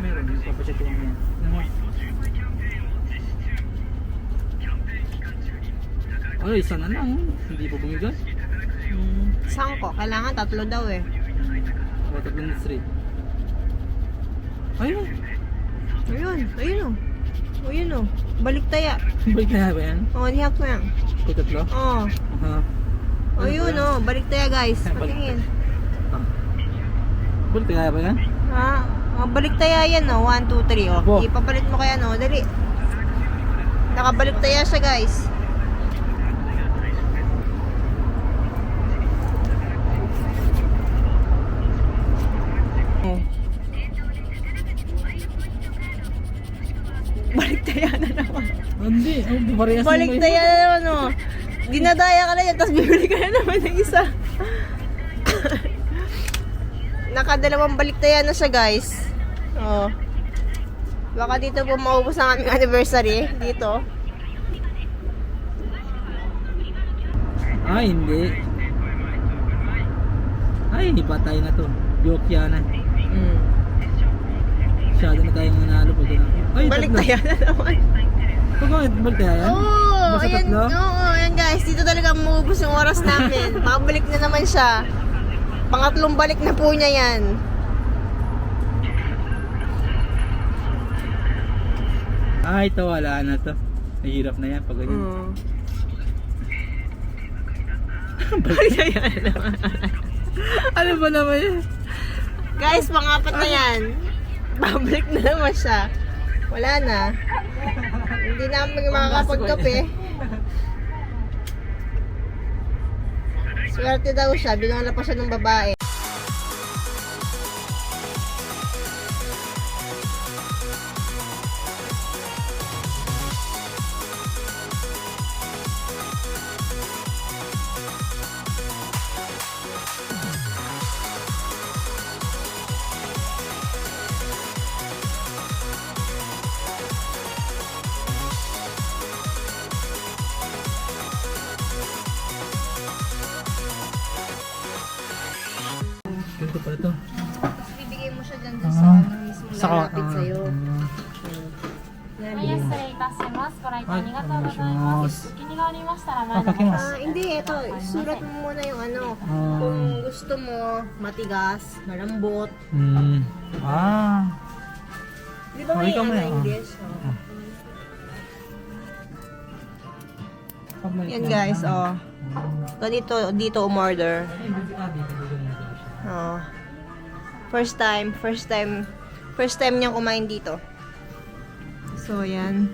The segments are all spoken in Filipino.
meron. Papacheck ko lang yan. Ay, isa na lang. Hindi pa bumigas. Saan ko? Kailangan 3 daw eh. Tatlong street. Ayun. Ayun, ayun o. Ayun o. Balik taya. Balik na ba yan? Oo, nihak mo yan. Tatlo? Oo. Aha. Ayun o, balik taya guys. Patingin. Balik na ba yan? Ha? Oh, balik taya yan o. 1, 2, 3 o. Bo. Ipapalit mo kaya no. Dali. Nakabalik taya siya guys. Balik taya na naman. Hindi. Parehas Balik taya na naman o. Dinadaya ka na yan, tapos bibili ka na naman ng isa. Nakadalawang balik taya na siya guys. Oh. Baka dito po maubos ang aming anniversary. Dito. Ay, hindi. Ay, patay na to. Joke yan na. Masyado na tayong nanalo pag ay, Balik tatlo. taya na naman. Bakit balik tayo yan? Oo, Basta ayan, tatlo? oo, ayan guys. Dito talaga maubos yung oras namin. Makabalik na naman siya. Pangatlong balik na po niya yan. Ay, ito wala na to. Mahirap na yan pag ganyan. Balik taya na naman. Ano ba naman yan? Guys, pangapat na yan. Babalik na naman siya. Wala na. Hindi namin makakapagkape. Swerte daw siya. Binala pa siya ng babae. Ganito pala to. Ibigay mo siya dyan sa ano mismo lalapit sa'yo. はい、失礼いたします。ご来店ありがとうございます。お気にがありましたら前の方 Ah, hindi, ito. Surat mo muna yung ano. Kung gusto mo, matigas, malambot. Ah. Di ba may ikaw ano, may, English? Yan guys, oh. Ganito, dito umorder. Oh. First time niyang kumain dito. So, yan.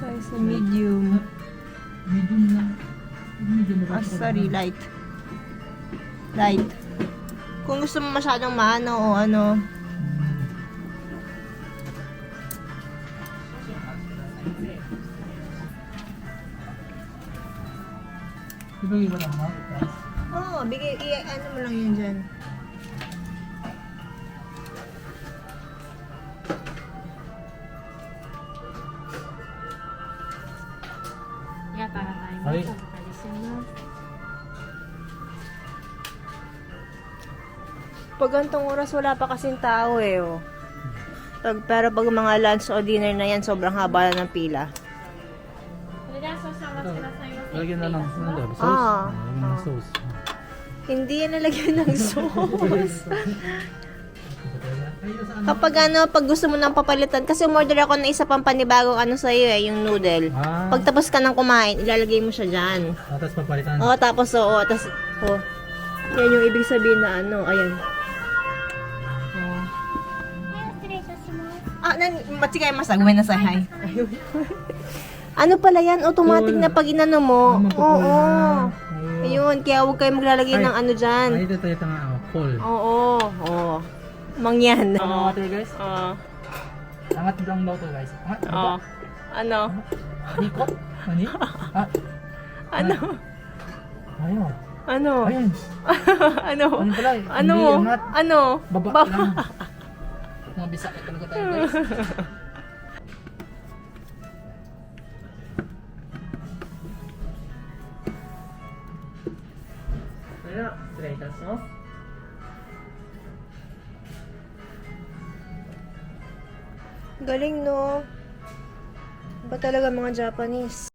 Tayo sa medium. Medium lang. Medium Ah, sorry, light. Light. Kung gusto mo masyadong maano o ano. Ibigay ba lang mo? Oo, ano mo lang yun dyan. Ay. Pag gantong oras, wala pa kasing tao eh. Oh. Pero pag mga lunch o dinner na yan, sobrang haba na ng pila. Lagyan na ng sauce. Ah. Lagyan ng sauce. Hindi yan nalagyan ng sauce. Kapag ano, pag gusto mo ng papalitan, kasi umorder ako ng isa pang panibagong ano sa'yo eh, yung noodle. Ah. Pag tapos ka ng kumain, ilalagay mo siya dyan. Tapos papalitan. Oo, tapos oo, tapos, oh. Yan yung ibig sabihin na ano, ayan. Oh. Ah, matsigay masagawin na sa hi. Ano pala yan? Automatic na pag inano mo. Oo. Ayun, kaya huwag kayo maglalagay ng ano dyan. Ay, ito nga. Full. Oo. Oo. Mangyan. Ano water guys? Oo. Angat lang daw to guys. Angat. Oo. Ano? Ikot? Ano? Ah. Ano? Ayaw. Ano? Ayun. Ano? Ano pala? Ano? Hindi, angat. Ano? Baba lang. Mga bisakit talaga tayo guys. Kaya, straight as no? Galing, no? Ba talaga mga Japanese?